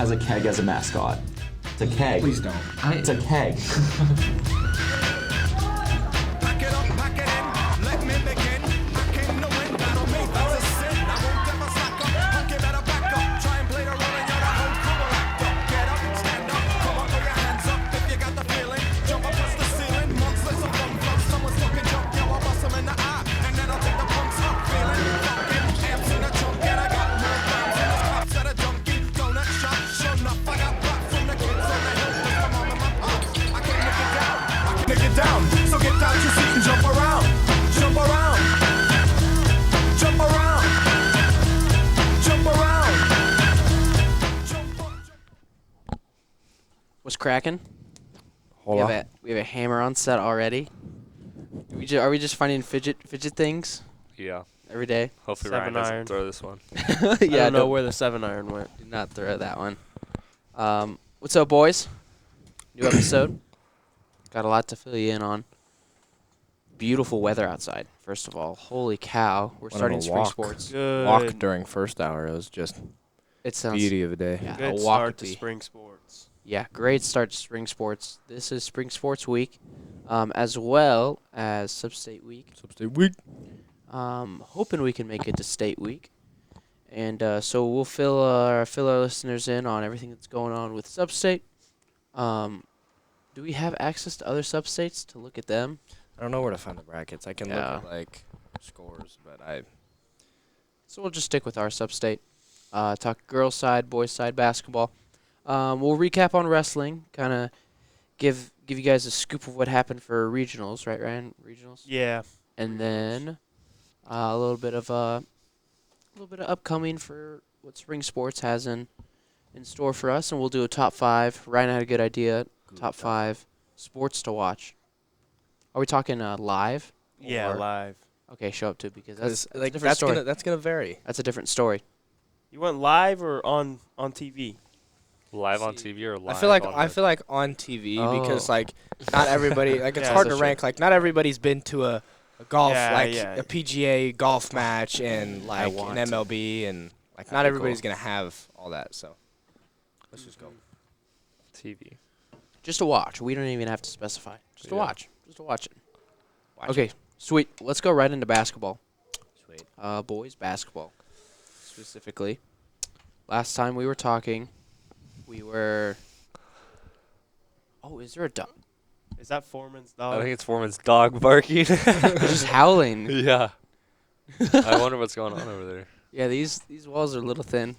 has a keg as a mascot. It's a keg. Please don't. It's a keg. Pack it up, pack it in, let me begin. I came to win, battle me, that's a sin. I won't ever slack up, punk, you better back up. Try and play the role and you're the whole crew will act up. Get up, stand up, come on, throw your hands up if you got the feeling. Jump up past the ceiling, monsters of bum thugs. Someone's looking jump, yo, I'll bust them in the eye. And then I'll take the punks up, feeling fucking amps in a trunk. And I got more rhymes in this cops at a junkie. Donut shop, sure enough, I got rock from the kids on the hill. With my mom and my pops, I can't make it down. I can make it down, so get out your seat and jump around. Jump around. Jump around. Jump around. Jump up. What's cracking? We Hold have, we have a hammer on set already. Are we just finding fidget things Yeah. every day? Hopefully Seven Ryan doesn't iron. throw this one. I don't know where the 7-iron went. Do not throw that one. What's up, boys? New episode. Got a lot to fill you in on. Beautiful weather outside, first of all. Holy cow. We're Went on starting a spring walk. sports. Good. Walk during first hour. It was just It sounds beauty of the day. yeah, Good a start walk to would be. spring sports. Yeah, great start to spring sports. This is spring sports week, as well as sub-state week. Sub-state week. Hoping we can make it to state week, and so we'll fill our listeners in on everything that's going on with sub-state. Do we have access to other sub-states to look at them? I don't know where to find the brackets. I can Yeah. look at like scores, but So we'll just stick with our sub-state. Talk girls' side, boys' side basketball. We'll recap on wrestling, kind of give you guys a scoop of what happened for regionals, right, Ryan? Regionals. Yeah. And then a little bit of upcoming for what spring sports has in store for us, and we'll do a top 5. Ryan had a good idea. Top 5 sports to watch. Are we talking live? Yeah, Or- live. Okay, show up to because that's a like different story. that's gonna vary. That's a different story. You went live or on TV? Live on See, TV or live I feel like on on TV because Oh. like not everybody like it's Yeah, hard to that's rank. Like not everybody's been to a golf Yeah, yeah. a PGA golf match and like want an to. MLB and like That'd not be everybody's cool. gonna have all that. So let's just go. TV. Just to watch. We don't even have to specify. Just to Yeah. watch. Just to watch it. Watch Okay, sweet. Let's go right into basketball. Sweet. Boys basketball, specifically. Last time we were talking, we were. Oh, is there a dog? Is that Foreman's I dog? think it's Foreman's dog barking. Just howling. Yeah. I wonder what's going on over there. Yeah, these walls are a little thin.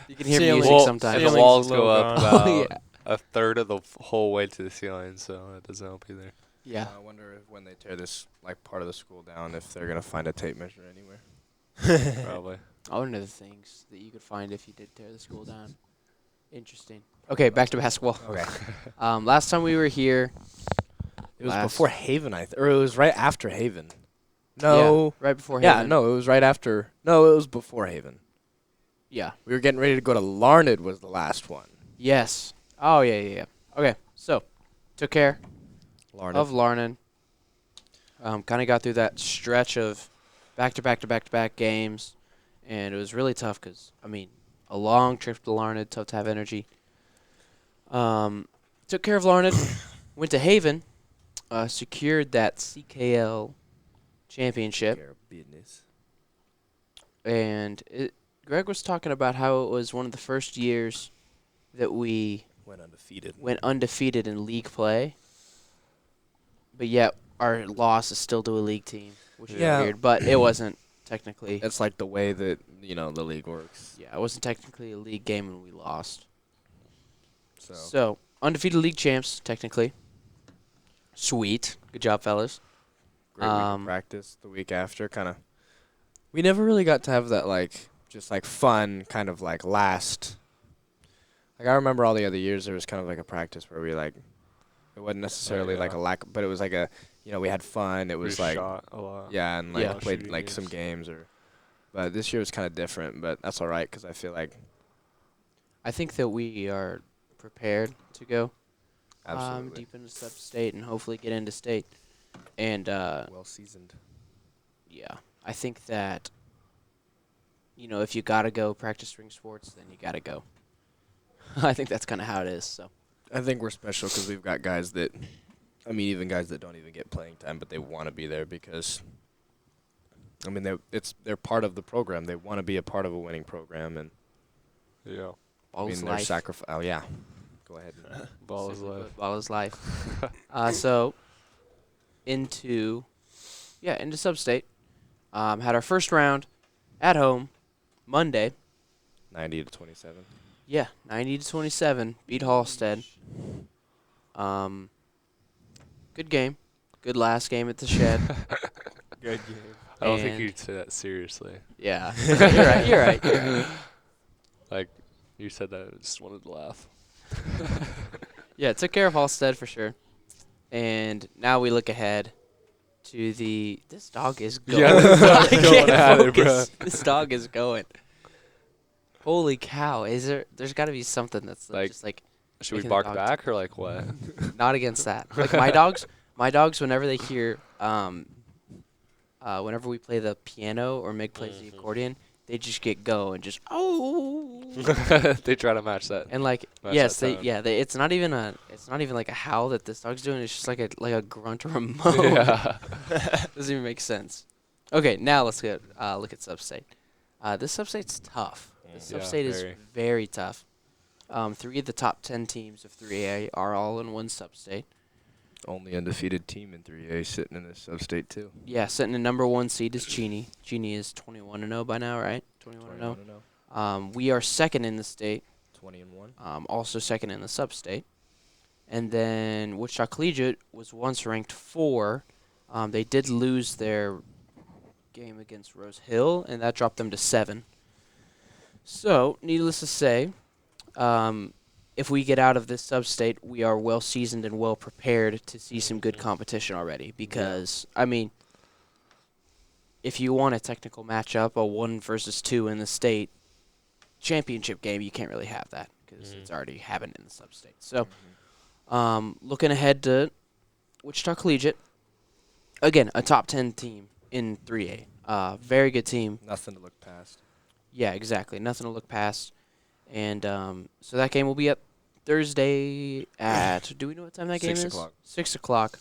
You can hear Ceiling. music Well, sometimes. and the Ceiling's walls a go little up gone. about Oh, yeah. a third of the whole way to the ceiling, so that doesn't help either. Yeah. I wonder if when they tear this like part of the school down, if they're gonna find a tape measure anywhere. Probably. One of the things that you could find if you did tear the school down. Interesting. Okay, back to basketball. Okay. Last time we were here. It was Last- before Haven, or it was right after Haven. No. Yeah, right before Yeah, Haven. no, it was right after. No, it was before Haven. Yeah. We were getting ready to go to Larned was the last one. Yes. Oh, yeah. Okay, so took care Larned. of Larnon. Kind of got through that stretch of back-to-back games, and it was really tough because, I mean, a long trip to Larned, tough to have energy. Took care of Larned, went to Haven, secured that CKL championship, Care of business. and Greg was talking about how it was one of the first years that we Went undefeated. went undefeated in league play, but yet our loss is still to a league team, which is Yeah. weird. But it wasn't technically. It's like the way that the league works. Yeah, it wasn't technically a league game when we lost. So, So undefeated league champs, technically. Sweet, good job, fellas. great week of practice the week after. Kind of. We never really got to have that just fun kind of last. Like I remember all the other years there was kind of like a practice where we it wasn't necessarily like a lack, but it was like we had fun. It was We like shot a lot. yeah, and Yeah. played Shooting some games. games but this year was kind of different. But that's all right because I feel like I think that we are prepared to go absolutely deep into sub-state and hopefully get into state. And well seasoned. yeah, I think that if you gotta go practice spring sports, then you gotta go. I think that's kind of how it is. So I think we're special because we've got guys that, I mean, even guys that don't even get playing time, but they want to be there because, I mean, they're part of the program. They want to be a part of a winning program, and Yeah. I ball mean, is they're life. sacrifice. Oh yeah, go ahead. Ball is Simply life. put, ball is life. So into sub-state. Had our first round at home Monday. 90 to 27. Yeah, 90-27, beat Halstead. Good game. Good last game at the Shed. Good game. I don't think And- you'd say that seriously. Yeah, you're right. You're right. You're right. Like, you said that, I just wanted to laugh. Yeah, took care of Halstead for sure. And now we look ahead to this dog is going. Yeah, this I dog's can't going at it, focus. This dog is going. Holy cow! There's got to be something that's Like- just like Should we Making the bark dog back or like what? not against that. Like my dogs whenever they hear whenever we play the piano or Meg plays the accordion, they just get going, just They try to match that. and like Match yes, that tone. it's not even like a howl that this dog's doing. It's just like a grunt or a moan. Yeah. Doesn't even make sense. Okay, now let's look at Substate. This Substate's tough. This Yeah, Substate is very. very tough. 3 of the top 10 teams of 3A are all in one Substate. Only undefeated team in 3A sitting in this sub-state too. Yeah, sitting in number 1 seed is Cheney. Cheney is 21-0 by now, right? 21-0. 21-0. We are second in the state, 20-1. also second in the Substate. And then Wichita Collegiate was once ranked 4. They did lose their game against Rose Hill, and that dropped them to 7. So, needless to say, if we get out of this sub-state, we are well seasoned and well prepared to see some good competition already. Because, I mean, if you want a technical matchup, a 1 versus 2 in the state championship game, you can't really have that because it's already happened in the sub-state. So, looking ahead to Wichita Collegiate, again, a top 10 team in 3A. Very good team. Nothing to look past. Yeah, exactly. Nothing to look past. And so that game will be up Thursday at, do we know what time that game 6 is? o'clock. 6 o'clock.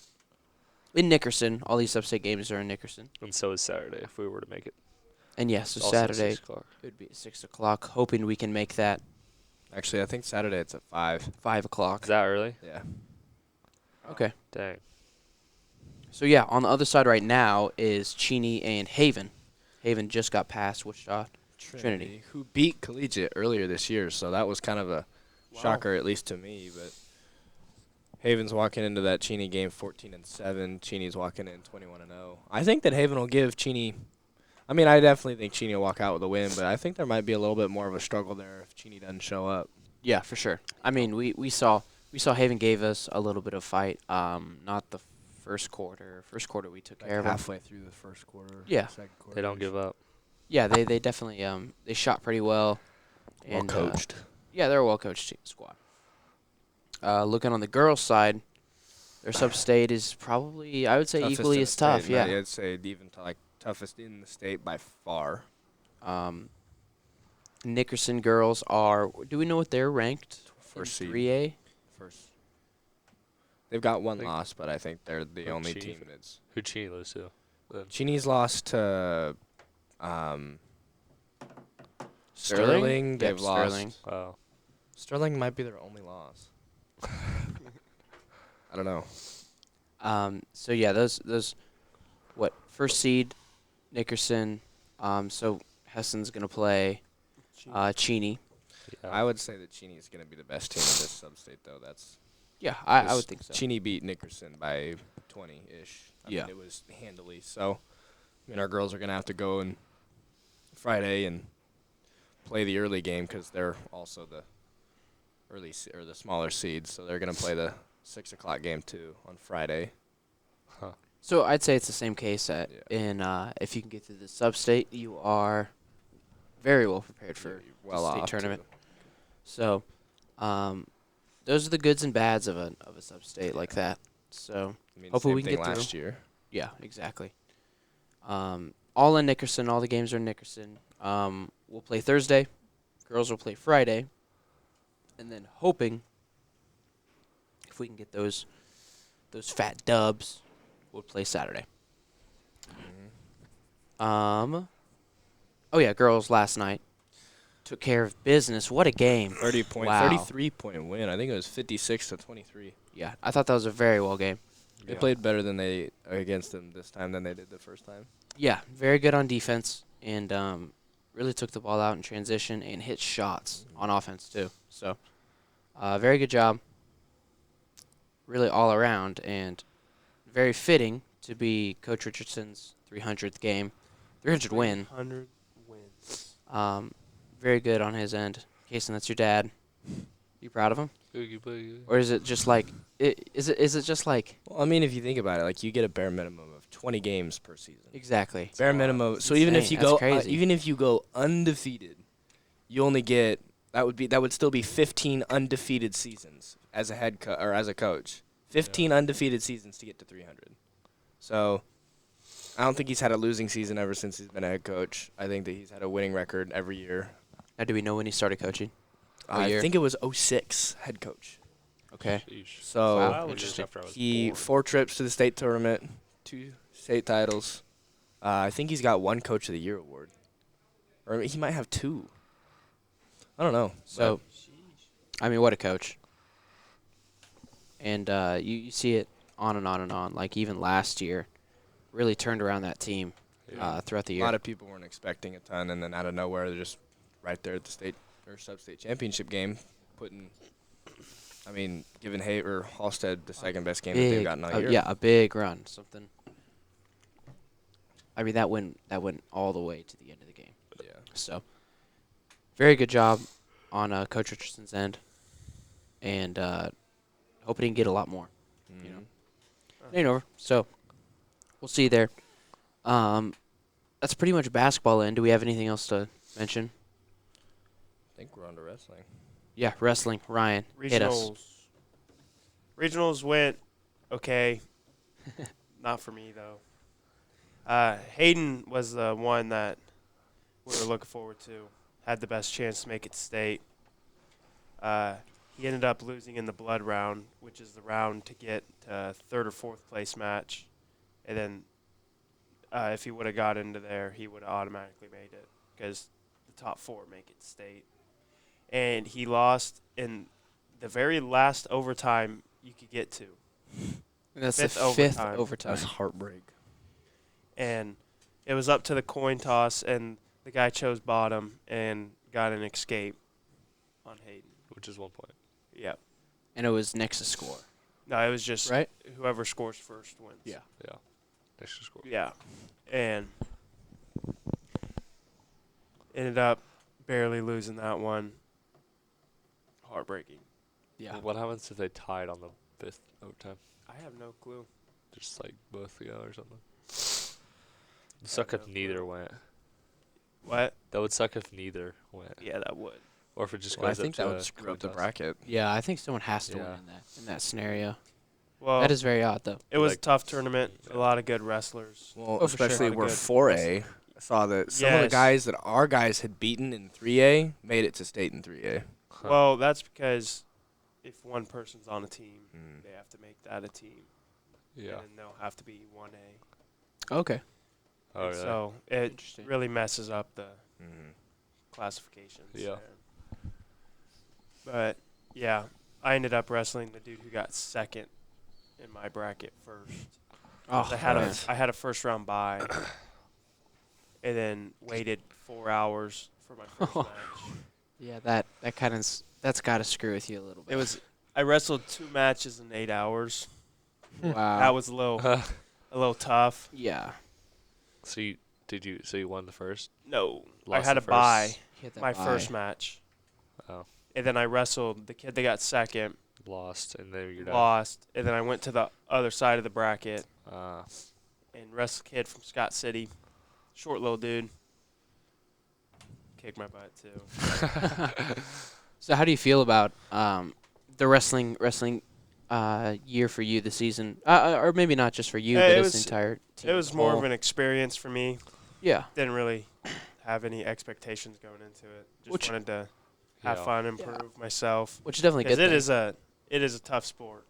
In Nickerson. All these sub-state games are in Nickerson. And so is Saturday if we were to make it. And yes, so Also at Saturday 6 o'clock. it would be at 6 o'clock. Hoping we can make that Actually, I think Saturday it's at 5. 5 o'clock. Is that early? Yeah. Okay. Dang. So yeah, on the other side right now is Cheney and Haven. Haven just got past Wichita Trinity. Who beat Collegiate earlier this year, so that was kind of a shocker, at least to me. But Haven's walking into that Cheney game 14-7. Cheney's walking in 21-0. I think that Haven will give Cheney. I mean, I definitely think Cheney will walk out with a win, but I think there might be a little bit more of a struggle there if Cheney doesn't show up. Yeah, for sure. I mean, we saw Haven gave us a little bit of fight. Not the first quarter. First quarter we took care of them. halfway through the first quarter. Yeah. Second quarter. They don't give up. Yeah, they definitely they shot pretty well. Well And, coached. yeah, they're a well-coached squad. Looking on the girls' side, their sub-state is probably, I would say, Toughest equally in as the tough. state. Yeah. I'd say even toughest in the state by far. Nickerson girls are. Do we know what they're ranked? First in seed. 3A. First. They've got one Think- loss, but I think they're the think only Cheney- team that's. Who'd Cheney lose to? Cheney's lost to Sterling? Sterling. Yep, They've lost. Sterling. Wow. Sterling might be their only loss. I don't know. So yeah, those what first seed, Nickerson. So Hessen's gonna play Cheney. Yeah. I would say that Cheney's going to be the best team in this sub-state, though. That's Yeah, I would think so. Cheney beat Nickerson by 20-ish. I Yeah. mean, it was handily. So, I mean, our girls are going to have to go and Friday and play the early game because they're also the or the smaller seeds. So they're going to play the 6 o'clock game too on Friday. So I'd say it's the same case Yeah. if you can get through the sub-state, you are very well prepared for You're the well state off tournament. too. So, those are the goods and bads of a sub-state like that. So I mean, hopefully same we can thing get through. last year. yeah, exactly. All in Nickerson. All the games are in Nickerson. We'll play Thursday. Girls will play Friday. and then hoping if we can get those fat dubs, we'll play Saturday. Oh yeah, girls last night took care of business. What a game! 33-point win. I think it was 56-23. Yeah, I thought that was a very well game. They played better than they against them this time than they did the first time. Yeah, very good on defense, and really took the ball out in transition and hit shots on offense too. So, very good job. Really all around, and very fitting to be Coach Richardson's 300th game, 300 win. 100 wins. Very good on his end. Kason, that's your dad. You proud of him? Boogie boogie. Or is it just like is it just like Well, I mean, if you think about it, like you get a bare minimum of 20 games per season. exactly? Bare minimum. So even if you insane. go, That's crazy. even if you go undefeated, you only get that would still be 15 undefeated seasons as a or as a coach. 15 undefeated seasons to get to 300. So I don't think he's had a losing season ever since he's been a head coach. I think that he's had a winning record every year. Now, do we know when he started coaching? What I year? think it was 06 head coach. Okay. Sheesh. So Wow. Interesting. After I was he born. 4 trips to the state tournament, 2 state titles. I think he's got 1 Coach of the Year award, or he might have 2. I don't know. So, I mean, what a coach. And you see it on and on and on. Like even last year, really turned around that team throughout the A year. lot of people weren't expecting a ton, and then out of nowhere, they're just right there at the state or sub-state championship game, giving Halstead the second best game that they've gotten all year. Yeah, a big run. Something. I mean, that went all the way to the end of the game. Yeah. So, very good job on Coach Richardson's end, and hoping he can get a lot more. Mm-hmm. You know, it ain't over. So, we'll see you there. That's pretty much basketball end. Do we have anything else to mention? I think we're on to wrestling. Yeah, wrestling. Ryan, hit us. Regionals. Regionals went okay. Not for me though. Hayden was the one that we were looking forward to. Had the best chance to make it state. He ended up losing in the blood round, which is the round to get to 3rd or 4th place match. And then if he would have got into there, he would have automatically made it because the top 4 make it state. And he lost in the very last overtime you could get to. And that's Fifth the 5th overtime. overtime. That's heartbreak. And it was up to the coin toss, and the guy chose bottom and got an escape on Hayden. Which is 1 point. Yep. And it was next to score. No, it was just Right? whoever scores first wins. Yeah. Yeah. Next to score. Yeah. And ended up barely losing that one. Heartbreaking. Yeah. What happens if they tied on the 5th overtime? I have no clue. Just like both together or something. It'd suck if no neither clue. went. What? That would suck if neither went. Yeah, that would. Or if it just Well, I goes think up that to would a screw coin up the toss. bracket. Yeah, I think someone has to Yeah. win in that scenario. Well, That is very odd, though. it was like- a tough tournament. A lot of good wrestlers. Well, Oh, for sure. especially Lot of we're good 4A. I saw that some of the Yes. guys that our guys had beaten in 3A made it to state in 3A. Huh. Well, that's because if one person's on a team, Mm. they have to make that a team. Yeah. And then they'll have to be 1A. Okay. Oh, And really? So it Interesting. really messes up the Mm. classifications. Yeah. there. But, yeah, I ended up wrestling the dude who got second in my bracket first. Oh, I had man. I had a first round bye, and then waited 4 hours for my first match. Yeah, that's got to screw with you a little bit. I wrestled 2 matches in 8 hours. wow. That was a little tough. yeah. So you won the first? No, Lost I had the a bye first? He had that my bye. first match, Oh. and then I wrestled the kid that got second, Lost, and then you're done. lost, and then I went to the other side of the bracket Uh, and wrestled a kid from Scott City, short little dude. Kicked my butt too. So how do you feel about the wrestling year for you this season? Or maybe not just for you, Yeah, but it as an was- entire team. It was as a more of whole. an experience for me. Yeah. Didn't really have any expectations going into it. Just Which- wanted to have Yeah. fun, improve myself. which is definitely a Because good. it is a tough sport.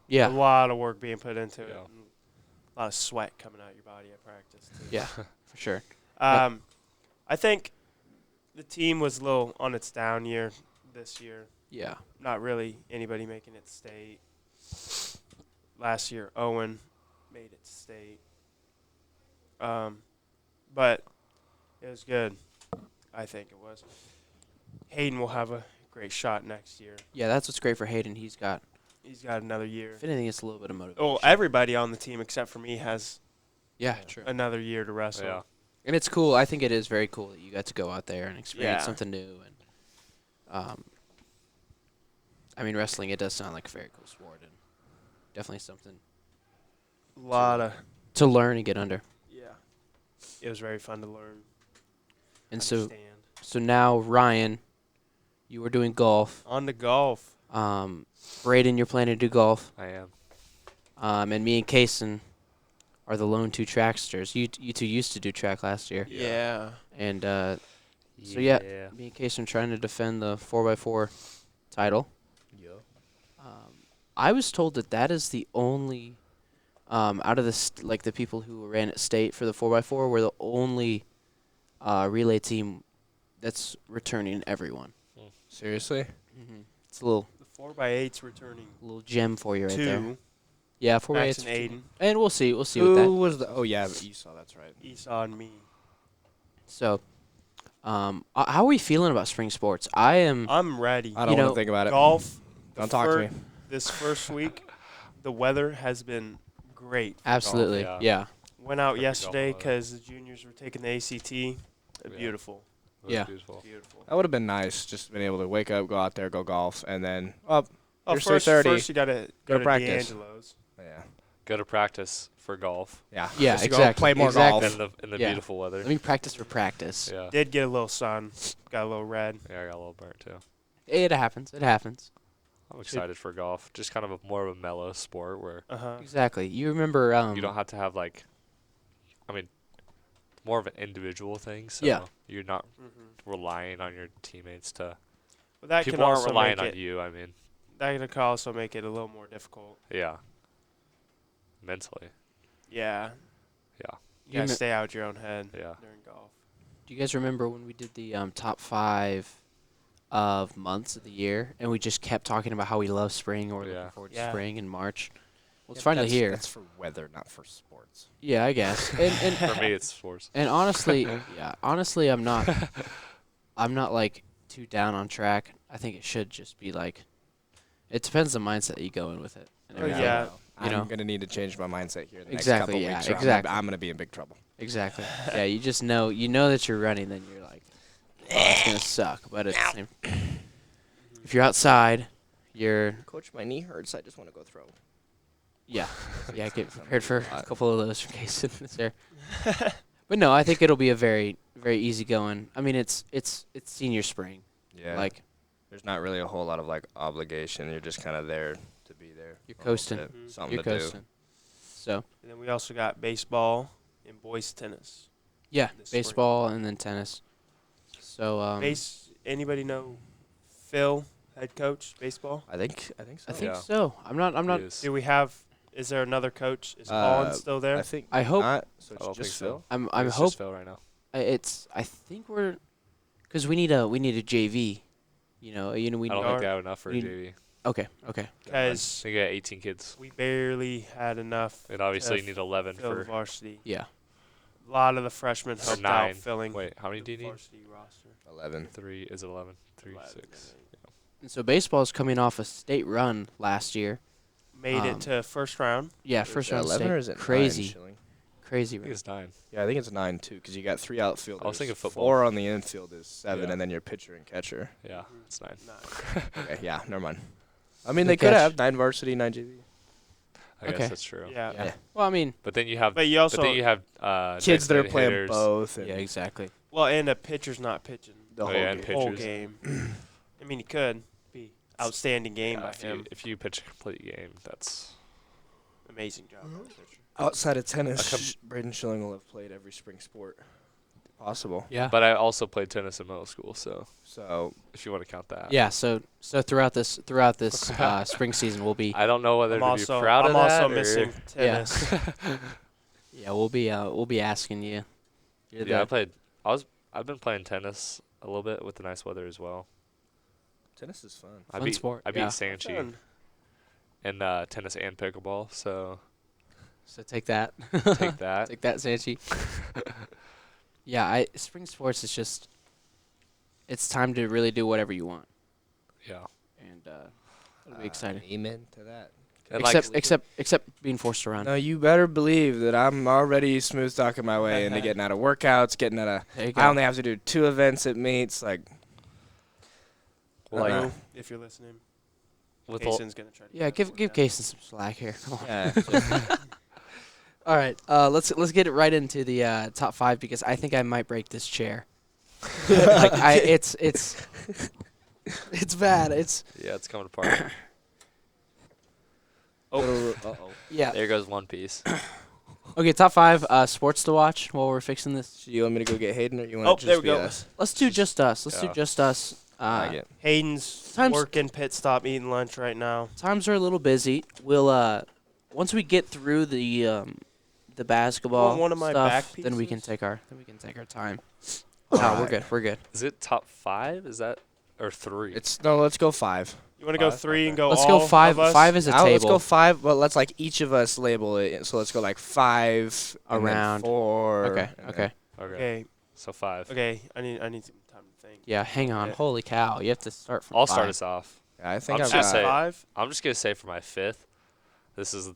A Yeah, lot of work being put into it. Yeah. And a lot of sweat coming out your body at practice. Too. yeah, for sure. I think the team was a little on its down year this year. Yeah, Not really anybody making it state. Last year, Owen made it state. But it was good. I think it was. Hayden will have a great shot next year. yeah. That's what's great for Hayden. He's got, He's got another year. if anything, it's a little bit of motivation. Oh, everybody on the team except for me has yeah, true. another year to wrestle. Yeah. And it's cool. I think it is very cool that you got to go out there and experience Yeah. something new. And I mean, wrestling, it does sound like a very cool sport, and definitely something A lot of to learn and get under. yeah. It was very fun to learn. And so understand. now, Ryan, you were doing golf. On to golf. Braden, you're planning to do golf. I am. And me and Kaysen are the lone two tracksters. You two used to do track last year. Yeah. And so, yeah, me and Kaysen trying to defend the 4x4 title. Yeah. I was told that is the only, out of the people who ran at state for the 4x4, we're the only relay team that's returning everyone. Seriously? It's a little The 4x8's returning gem for you right there. two. Yeah, 4x8. Max and Aiden, And we'll see with Who that. was the? Oh yeah, Esau. That's right. Esau, and me. So, how are we feeling about spring sports? I am. I'm ready. I don't You want know, to think about it. Golf. Don't talk to me. This first week, the weather has been great. Absolutely. yeah. Yeah. Went out Perfect yesterday golf weather. because the juniors were taking the ACT. Beautiful. It was Yeah. Beautiful. Beautiful. That would have been nice, just being able to wake up, go out there, go golf, and then up. Oh, Here's first, 3:30. first you gotta Go go to to practice. D'Angelo's. Yeah. Go to practice for golf Yeah. Yeah, Just go exactly, Play more exactly. golf. in the Yeah. beautiful weather. Let me practice for practice. Yeah. Did get a little sun. Got a little red. Yeah, I got a little burnt too. It happens. It happens. I'm excited for golf. Just kind of more of a mellow sport where Exactly. You remember? you don't have to have like, I mean, more of an individual thing. So Yeah. you're not Mm-hmm. relying on your teammates to. But that People can aren't also relying make on it. you. I mean, That can also make it a little more difficult. yeah. Mentally, Yeah. yeah, You gotta me- stay out your own head yeah. during golf. Do you guys remember when we did the top 5 of months of the year, and we just kept talking about how we love spring, or we're Yeah. looking forward to Yeah. spring in March? Well, it's Yeah, finally that's, here. That's for weather, not for sports. Yeah, I guess. And For me, it's sports. and honestly, yeah, honestly, I'm not like too down on track. I think it should just be like, it depends on the mindset you go in with it. And Oh, everything. yeah. You know. I'm gonna need to change my mindset here in the Exactly, next yeah, couple weeks. Or exactly. I'm gonna be in big trouble. Exactly. Yeah, you just know, that you're running, then you're like, oh, it's gonna suck. But at the same, if you're outside, you're Coach, my knee hurts. I just want to go throw. yeah, get prepared for a couple of those for case it's there. But no, I think it'll be a very, very easy going. I mean, it's senior spring. Yeah. Like there's not really a whole lot of like obligation. You're just kind of there to be there. You're a little coasting. bit. Mhm. Something you're to coasting. So And then we also got baseball and boys tennis. yeah, This spring. baseball and then tennis. So Anybody know Phil, head coach baseball? do. I think so. I think Yeah. so. I'm not. He is. Do we have? Is there another coach? Is Colin still there? I think. I hope- not. So I it's don't think just so. Phil. I'm It's hope just Phil right now. I think we're, because we need a JV. You know we I don't need. think they have enough for a we- JV. Okay. Because They got 18 kids, we barely had enough. and obviously you to need 11 fill for. varsity. Yeah. A lot of the freshmen Or helped 9. out filling. Wait, how many the do you need? Varsity roster. 11. 3 is it 11? 3, 11, 6. And so baseball is coming off a state run last year. Made it Um, to first round. Yeah, Is first it round 11 state. or is it 9, crazy, Schilling? crazy I think run. it's 9. Yeah, I think it's 9 too, because you got 3 outfielders. thinking football. 4 on the infield is 7, Yeah. and then your pitcher and catcher. Yeah, it's 9. Okay, yeah, never mind. I mean, Good they could catch. have 9 varsity, 9 JV. I Okay. guess that's true. Yeah. Yeah. Well, I mean, But then you have. But you also But then you have Kids that are designated playing hitters. both. And yeah, exactly. well, and a pitcher's not pitching The Oh, whole yeah, and game. whole pitchers. game. I mean, he could be outstanding game Yeah, by if you, him. if you pitch a complete game, that's Amazing job by the pitcher. Outside of I come- tennis, Braden Schilling will have played every spring sport possible. Yeah. But I also played tennis in middle school, so So if you want to count that. Yeah. So throughout this spring season, we'll be I don't know whether I'm to also, be proud I'm of that also or- missing Yeah. tennis. we'll be asking you. You're Yeah, the- I've been playing tennis a little bit with the nice weather as well. tennis is fun. I Fun beat sport, I beat yeah. Sanchi Fun. in tennis and pickleball, so So take that. take that. Take that, Sanchi. Yeah, spring sports is just. It's time to really do whatever you want, Yeah. and it'll be exciting. Amen to that. And Except being forced to run. No, you better believe that I'm already smooth talking my way into getting out of workouts, getting out of. There you go. I only have to do 2 events at meets. Like, like Uh-uh. Lou, if you're listening, with all, Kason's gonna try to. Yeah, get that give workout. Kason some slack here. Come on. yeah, All right, let's get it right into the top 5 because I think I might break this chair. Like it's bad. It's yeah, it's coming apart. yeah. There goes one piece. Okay, top 5 sports to watch while we're fixing this. So you want me to go get Hayden, or you want Oh, to there just we be go. us? Let's do just us. Let's do Yeah. just us. I like it. Hayden's Times- working pit stop, eating lunch right now. Times are a little busy. We'll once we get through the basketball Want one of my stuff, back then we can pieces? take our time. All No, we're right. good. We're good. Is it top 5? Is that or 3? Let's go 5. You want to go Five? 3 and Okay. go Let's all go 5. of us? 5 is a Let's table. go 5, but let's like each of us label it. So let's go like 5 and then Around. 4. Okay. and then- Okay. Okay. Okay. So 5. Okay. I need some time to think. Yeah. Hang on. Yeah. Holy cow! You have to start from. I'll 5. start us off. Yeah, I think I'm I've just gonna got. say- 5. I'm just gonna say for my 5th, this is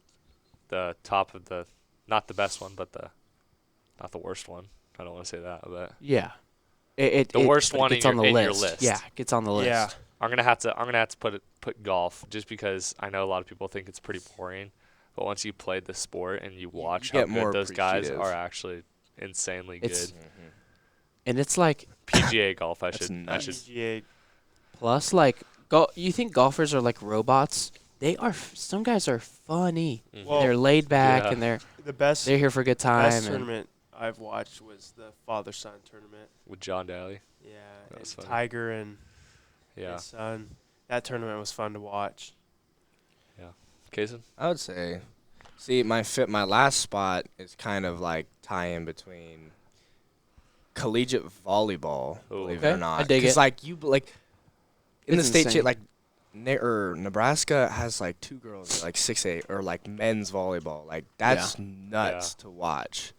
the top of the, not the best one, but not the worst one. I don't want to say that, but Yeah. The worst but it one gets in on the your list. list. Yeah, it gets on the list. Yeah. I'm gonna have to put golf just because I know a lot of people think it's pretty boring, but once you played the sport and you watch how get more good those guys appreciative. are actually insanely It's- good. And it's like PGA golf, I That's should nuts. PGA. plus like you think golfers are like robots? They are. Some guys are funny. Mhm. Well, They're laid back yeah. and they're The best here for a good time. best and tournament I've watched was the father-son tournament. with John Daly. Yeah. That was And fun. Tiger and Yeah, his son. That tournament was fun to watch. Kaysen? I would say, see, my last spot is kind of like tie in between collegiate volleyball, Ooh. believe Okay, it or not. I dig 'Cause, it. like in the It's state, insane. like Nebraska has like 2 girls like 6'8" or like men's volleyball. Like that's nuts to watch.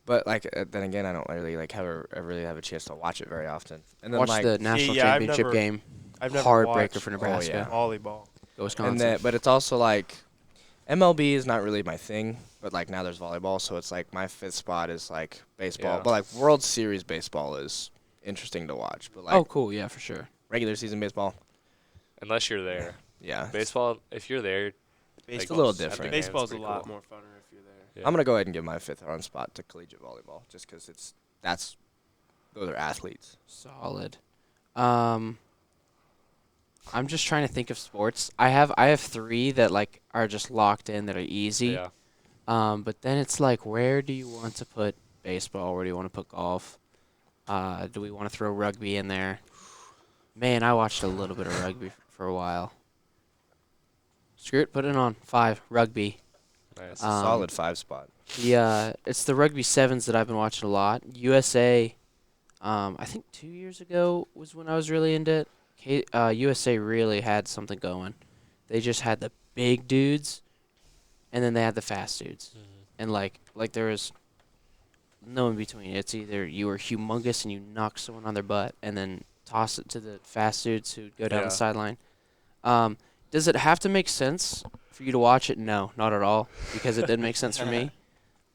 But like then again, I don't really like really have a chance to watch it very often. And then watch like the national yeah, I've championship never- game. I've never Heartbreaker watched for Nebraska. volleyball. Go Wisconsin. and then, but it's also like MLB is not really my thing, but like now there's volleyball, so it's like my 5th spot is like baseball. Yeah. But like World Series baseball is interesting to watch. But like oh, cool. Yeah, for sure. regular season baseball, Unless you're there. yeah. Baseball, if you're there, It's a little at the different. game's Baseball's a pretty lot cool. more funner if you're there. Yeah. I'm gonna go ahead and give my 5th round spot to collegiate volleyball, just because those are athletes. Solid. I'm just trying to think of sports. I have 3 that like are just locked in that are easy. Yeah. But then it's like, where do you want to put baseball? Where do you want to put golf? Do we want to throw rugby in there? Man, I watched a little bit of rugby for a while. Screw it, put it on 5 rugby. Nice. Solid 5 spot. It's the rugby sevens that I've been watching a lot. USA, I think 2 years ago was when I was really into it. USA really had something going. They just had the big dudes, and then they had the fast dudes, and like there was no in between. It's either you were humongous and you knock someone on their butt, and then toss it to the fast dudes who go down Yeah. the sideline. Does it have to make sense for you to watch it? No, not at all, because it didn't make sense for me.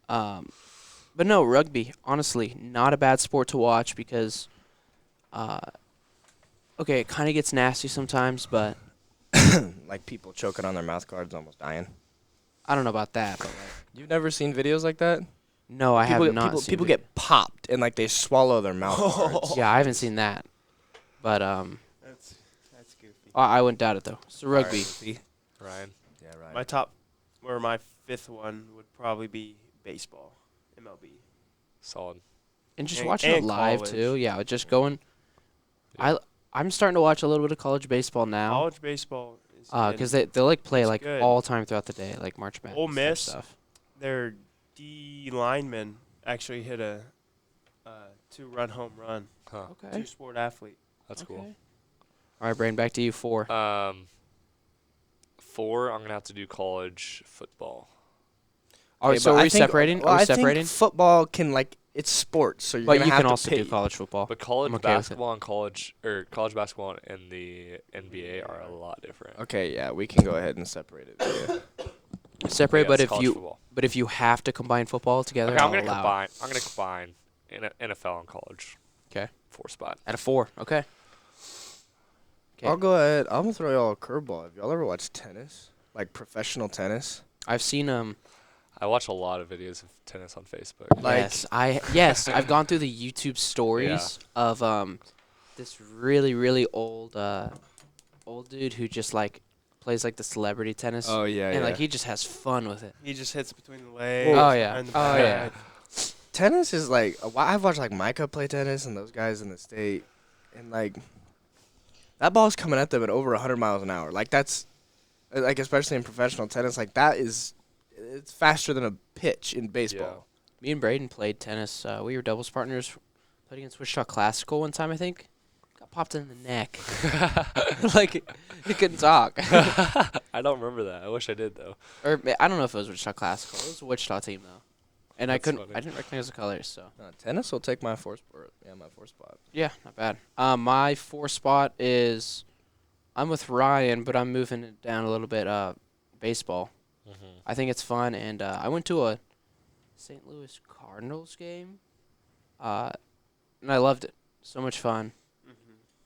But no, rugby, honestly, not a bad sport to watch because, okay, it kind of gets nasty sometimes, but Like people choking on their mouth guards, almost dying. I don't know about that. But like, You've never seen videos like that? no, I people have not. seen people video- get popped and like they swallow their mouth guards. Yeah, I haven't seen that, but That's goofy. I wouldn't doubt it though. So rugby. Ryan. Yeah, right. My top, or my 5th one would probably be baseball, MLB. Solid. And just And- watching it and live college. too. Yeah, just going. Yeah. I'm starting to watch a little bit of college baseball now. College baseball is Because getting- they like play it's like good. all time throughout the day, like March Madness Ole type Miss, stuff. their D lineman actually hit a 2-run home run. Huh. Okay. 2-sport athlete. That's Okay. cool. All right, Brain, back to you. 4. 4, I'm gonna have to do college football. All right, Okay, so but are I we think- separating? well, Are we I think separating? football can it's sports, so you're But gonna you have can to also do pick. college football. But college I'm okay with it. basketball and college basketball and the NBA are a lot different. Okay, yeah, we can go ahead and separate it. Yeah. Separate, Yeah, but it's if college you football. but if you have to combine football together, Okay, I'll I'm gonna allow it. combine NFL and college. 'Kay. 4 spot. At a 4. Okay. I'll go ahead. I'm gonna throw y'all a curveball. Have y'all ever watched tennis, like professional tennis? I've seen I watch a lot of videos of tennis on Facebook. Like- yes, I've gone through the YouTube stories of this really old dude who just like plays like the celebrity tennis. Oh yeah, and yeah. like he just has fun with it. He just hits between the legs. Oh, yeah. and the Oh, back. yeah. Tennis is like I've watched like Micah play tennis and those guys in the state, and like that ball's coming at them at over 100 miles an hour. Like that's like especially in professional tennis, like it's faster than a pitch in baseball. Me and Braden played tennis. We were doubles partners. Played against Wichita Classical one time, I think. Got popped in the neck. Like he couldn't talk. I don't remember that. I wish I did though. Or I don't know if it was Wichita Classical. It was a Wichita team though. And That's I funny. didn't recognize the colors, so. Tennis will take my four spot. Yeah, not bad. My 4 spot is, I'm with Ryan, but I'm moving it down a little bit. Baseball. Mm-hmm. I think it's fun, and I went to a St. Louis Cardinals game, and I loved it. So much fun.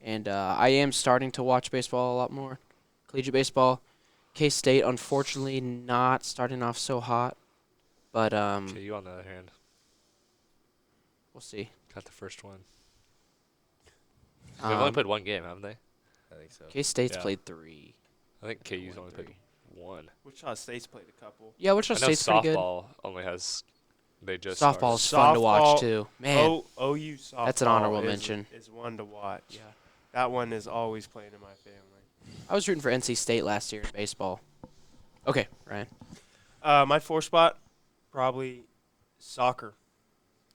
And I am starting to watch baseball a lot more. Collegiate baseball. K-State, unfortunately, not starting off so hot, but KU on the other hand we'll see. got the first one. They've only played one game, haven't they? I think so. K-State's Yeah. played 3. I think KU's only 3. played one. Wichita State's played a couple. Yeah, I Wichita know State's pretty good. softball only has. They just Softball's started. fun to watch Softball- too. Man, OU softball. That's an honorable is- mention. Is one to watch. Yeah. That one is always playing in my family. I was rooting for NC State last year in baseball. Okay, Ryan. My 4 spot, probably soccer.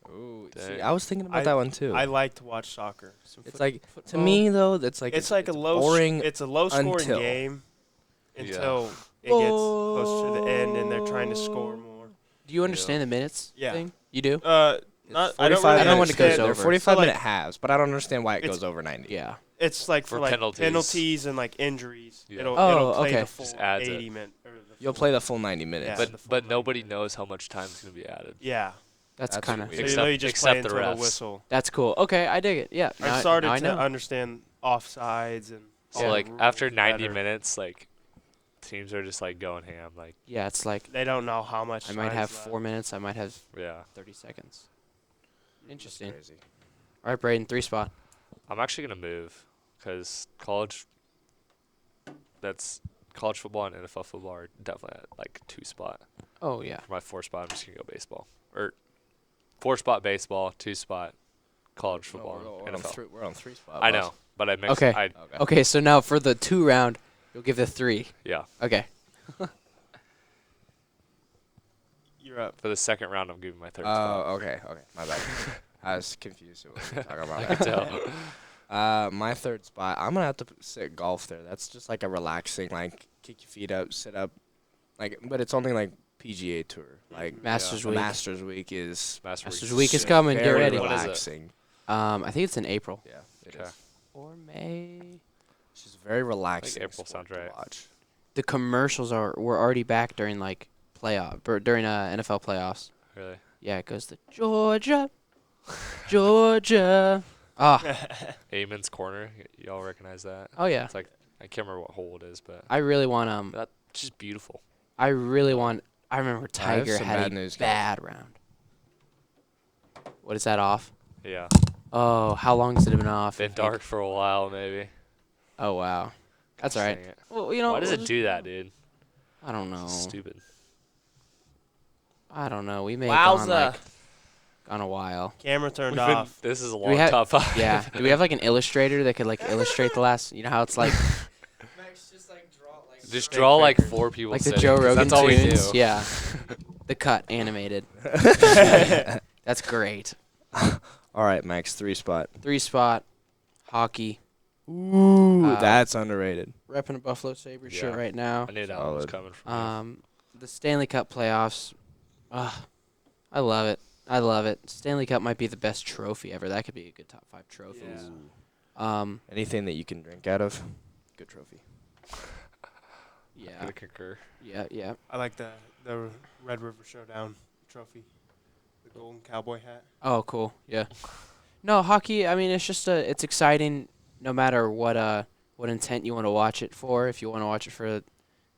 Ooh, Dang. see, I was thinking about that one too. I like to watch soccer. It's like to me though, that's like It's like a low. boring. It's a low scoring until- game Yeah. until it gets close to the end and they're trying to score more. Do you understand the minutes Yeah. thing? You do? Not. I don't 45 really I don't want to go understand- over. They're 45 So, like, minute halves, but I don't understand why it it's- goes over 90. Yeah. It's like For for like penalties. penalties and like injuries. Yeah. It'll Oh, play okay. the full Just adds it. 80 minutes. You'll play the full 90 minutes. Yeah. But the full but 90 nobody minutes. knows how much time's gonna be added. Yeah. That's That's kind of So weird. you Except- literally just except play the until the refs. whistle. that's cool. Okay, I dig it. Yeah. I've now started I to know. understand offsides and. So all like the after rules 90 better. minutes, like teams are just like going ham. Like Yeah, it's like They don't know how much. I might have time's 4 minutes. I might have yeah, 30 seconds. left. Interesting. Crazy. All right, Braden, 3 spot. I'm actually gonna move because college. That's college football and NFL football are definitely at like 2 spot. Oh yeah. For my 4 spot, I'm just gonna go baseball or 4 spot baseball, 2 spot college football, and NFL. We're on 3 spots. I know, but I mixed. Okay. I, Okay, so now for the 2 round, you'll give the 3. yeah. Okay. You're up. For the second round, I'm giving my 3rd spot. Oh, okay. My bad. I was confused with what we were talking about. I can tell. My 3rd spot, I'm gonna have to sit golf there. That's just like a relaxing, like kick your feet up, sit up, like. But it's only like PGA Tour, like Masters the Week. Masters Week is Masters Week is coming. Get very ready. When is it? relaxing. I think it's in April Yeah, it Okay. is. or May. It's just very relaxing. April sport sounds to right. Watch. The commercials were already back during like during NFL playoffs. Really? Yeah, it goes to Georgia, Georgia. Ah, Amon's Corner. Y'all recognize that? oh yeah. It's like I can't remember what hole it is, but I really want that's just beautiful. I remember Tiger some had bad a news, guys. bad round. What is that off? Yeah. Oh, how long has it been off? Been you think? dark for a while, maybe. Oh wow, that's all right. Dang it. Well, you know, Why does we'll it just- do that, dude? I don't know. Stupid. I don't know. We may have Wowza. Gone a while. Camera turned We've been- off. this is a we long have- top 5. Yeah. Do we have like an illustrator that could like illustrate the last? You know how it's like Just draw like 4 people like the sitting, Joe 'cause Rogan that's all we tunes. do. Yeah. The cut animated. That's great. All right, Max, 3 spot. 3 spot hockey. Ooh, Uh, that's underrated. Repping a Buffalo Sabres shirt Yeah. right now. I knew that one was Solid. coming from you. The Stanley Cup playoffs. I love it. I love it. Stanley Cup might be the best trophy ever. That could be a good top 5 trophies. Anything that you can drink out of, good trophy. Yeah. I concur. Yeah. I like the Red River Showdown trophy, the golden cowboy hat. Oh, cool. Yeah. No, hockey, I mean, it's just it's exciting no matter what intent you want to watch it for. If you want to watch it for the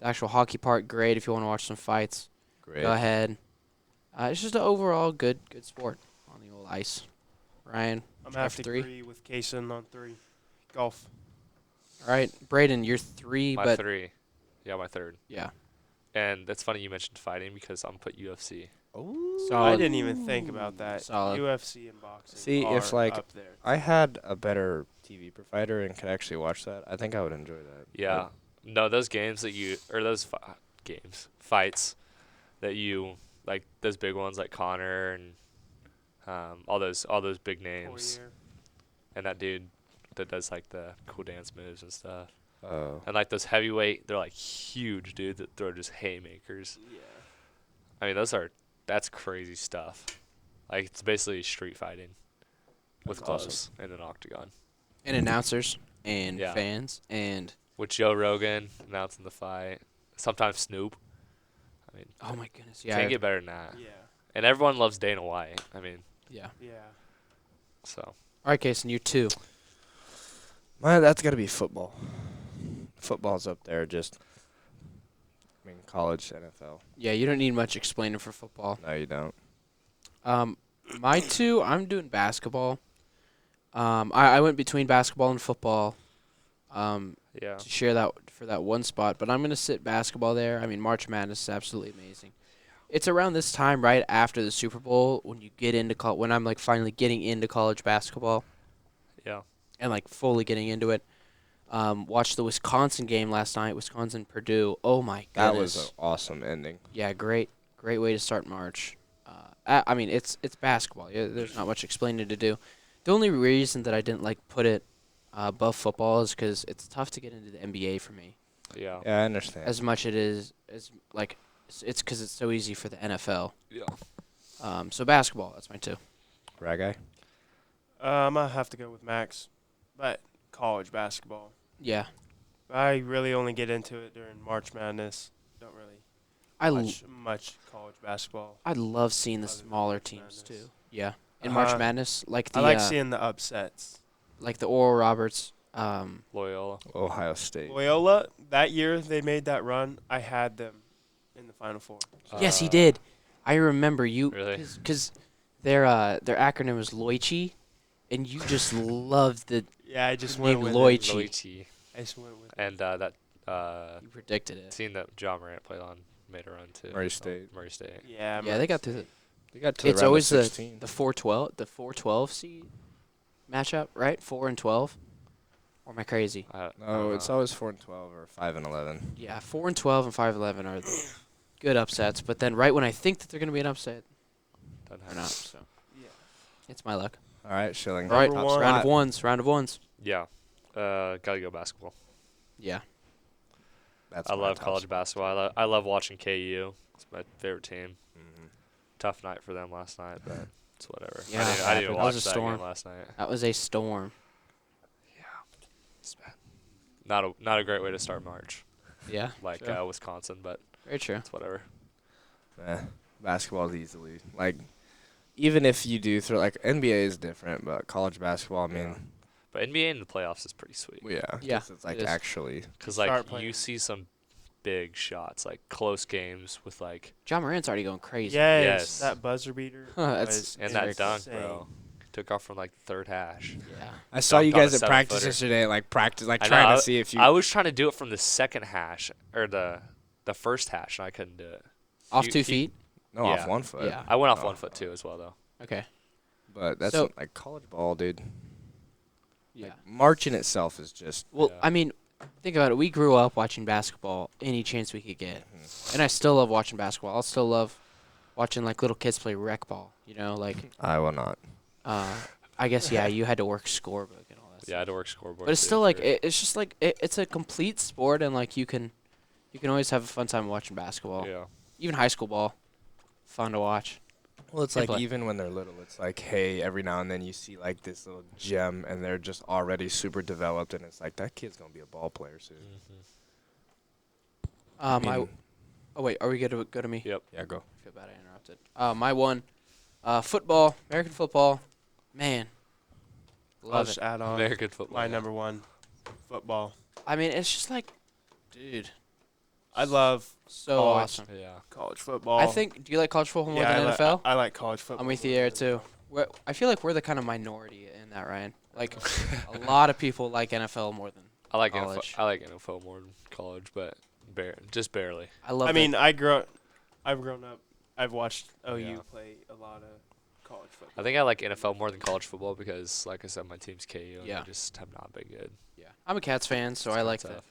actual hockey part, great. If you want to watch some fights, Great. go ahead. It's just an overall good sport on the old ice. Ryan, I'm Try gonna have for to 3. agree with Kaysen on 3. Golf. all right. Braden, you're 3, My but 3. Yeah, my 3rd. yeah. And that's funny you mentioned fighting because I'm put UFC. Oh. Solid. I didn't even think about that. Solid. UFC and boxing. See, are if, like, up there. I had a better TV provider and could actually watch that, I think I would enjoy that. Yeah. No, those games that those fights that you like, those big ones like Connor and all those big names, Poirier. and that dude that does like the cool dance moves and stuff, Oh. and like those heavyweight, they're like huge dudes that throw just haymakers. Yeah. I mean, that's crazy stuff. Like it's basically street fighting with That's gloves awesome. and an octagon. And announcers and Yeah. fans and With Joe Rogan announcing the fight, sometimes Snoop. I mean, oh my goodness, yeah. can't get better than that. Yeah. And everyone loves Dana White. I mean, yeah. Yeah. so All right, Kaysen, you 2. That's got to be football. Football's up there, college, NFL. Yeah, you don't need much explaining for football. No, you don't. My 2, I'm doing basketball. I went between basketball and football yeah. to share that for that 1 spot, but I'm going to sit basketball there. I mean, March Madness is absolutely amazing. It's around this time, right after the Super Bowl, when you get into when I'm like finally getting into college basketball Yeah. and like fully getting into it. Watched the Wisconsin game last night, Wisconsin-Purdue. Oh my That goodness. was an awesome ending. Yeah, great way to start March. I mean, it's basketball. Yeah, there's not much explaining to do. The only reason that I didn't like put it above football is because it's tough to get into the NBA for me. Yeah. Yeah, I understand. As much it is as like it's because it's so easy for the NFL. Yeah. So basketball, that's my 2. Rag guy? I'm gonna have to go with Max, but college basketball. Yeah, I really only get into it during March Madness. Don't really watch much college basketball. I love seeing the Other than smaller March teams Madness. too. Yeah, in March Uh-huh. Madness, like the I like seeing the upsets. like the Oral Roberts. Loyola. Ohio State. Loyola, that year they made that run, I had them in the Final Four. Yes, he did. I remember you Really? because their acronym was Loichi, and you just loved the Yeah, I just The went name with Lloyd. it. Loichi. I just went with it. And that you predicted it. team that John Morant played on made a run too. Murray so- State. Murray State. Yeah, Yeah, they got through the. They got to It's the round always of the 16. 4-12 seed matchup, right? 4 and 12. Or am I crazy? I don't No, it's know. always 4 and 12 or 5 and 11. Yeah, 4 and 12 and 5-11 are the good upsets. But then, right when I think that they're going to be an upset, Doesn't they're happen. not. So Yeah. it's my luck. All right, Schilling. All right, Number Top one. round of spot. ones. Round of ones. Yeah. Gotta go basketball. Yeah. That's I my love top college spot. basketball. I love watching KU. It's my favorite team. Mhm. Tough night for them last night, but it's whatever. Yeah, I didn't even that watch was a that storm. game last night. That was a storm. It's bad. Not a great way to start March, Yeah. like sure. Wisconsin, but Very true. it's whatever. Basketball's easily even if you do throw NBA is different, but college basketball, I mean, But NBA in the playoffs is pretty sweet. yeah, Yeah, 'cause it's like it is. actually. Because Start like playing. you see some big shots, like close games with like John Morant's already going crazy. Yes, Yes. that buzzer beater. That's- was and that dunk, insane. bro. Took off from like the third hash. Yeah. I saw you Dunked on guys a at 7 practice footer. yesterday, I trying know, to see if you. I was trying to do it from the second hash or the first hash, and I couldn't do it. Off You- 2 you- feet? no, yeah. off 1 foot. Yeah. I went off Oh. 1 foot too as well though. Okay. But that's So- not, like college ball, dude. Yeah. Like, March in itself is just. Well, Yeah. I mean, think about it. We grew up watching basketball any chance we could get, Mm-hmm. and I still love watching basketball. I'll still love watching like little kids play rec ball. You know, like I will not. I guess yeah, you had to work scorebook and all that. Yeah, I stuff. had to work scoreboard. But it's too, still like for- it's just like it's a complete sport, and like you can always have a fun time watching basketball. Yeah. Even high school ball, fun to watch. Well, it's And like play. even when they're little, it's like, hey, every now and then you see like this little gem, and they're just already super developed, and it's like that kid's gonna be a ball player soon. Mm-hmm. Oh wait, are we good to go to me? Yep. Yeah, go. I feel bad I interrupted. My one, football, American football, man, I'll love just it. add on American football. my yeah. number one, football. I mean, it's just like, dude, I love so College. awesome. Yeah. college football. I think. Do you like college football more yeah, than I NFL? I like college football. I'm with more you there than too. NFL. I feel like we're the kind of minority in that, Ryan. Like, a lot of people like NFL more than I like college. NFL. I like NFL more than college, but just barely. I love. I mean, I've grown up. I've watched OU Yeah. play a lot of college football. I think I like NFL more than college football because, like I said, my team's KU and Yeah. they just have not been good. yeah, I'm a Cats fan, so It's I kinda like tough.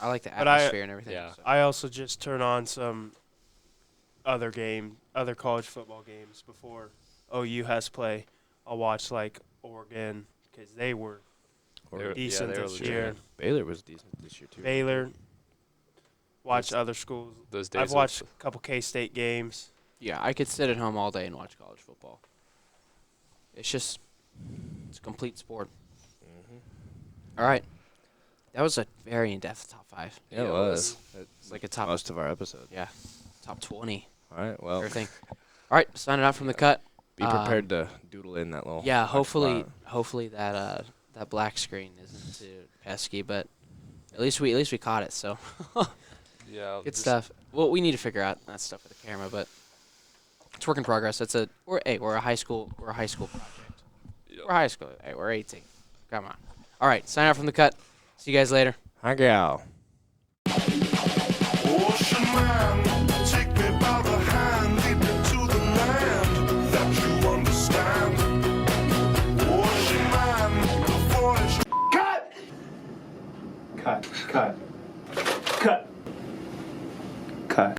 I like the But I- atmosphere and everything. Yeah. so. I also just turn on some other college football games before OU has play. I'll watch like Oregon because they were They were- decent they were this legit. year. Baylor was decent this year too. Baylor. Watch Those- other schools. Those days. I've watched a couple K-State games. Yeah, I could sit at home all day and watch college football. It's a complete sport. Mm-hmm. All right, that was a very in-depth top 5. Yeah, it it was. It's like a top, Most of our episode. yeah, top 20, All right. Well, everything. All right, signing out from the cut. be prepared to doodle in that little. Yeah, black hopefully, spot. that black screen isn't too pesky, but at least we caught it. So Yeah. good just- stuff. Well, we need to figure out that stuff with the camera, but it's work in progress. We're a high school project. Yep. We're high school. Hey, we're 18. Come on. All right, sign out from the cut. See you guys later. Hi, gal. Ocean man,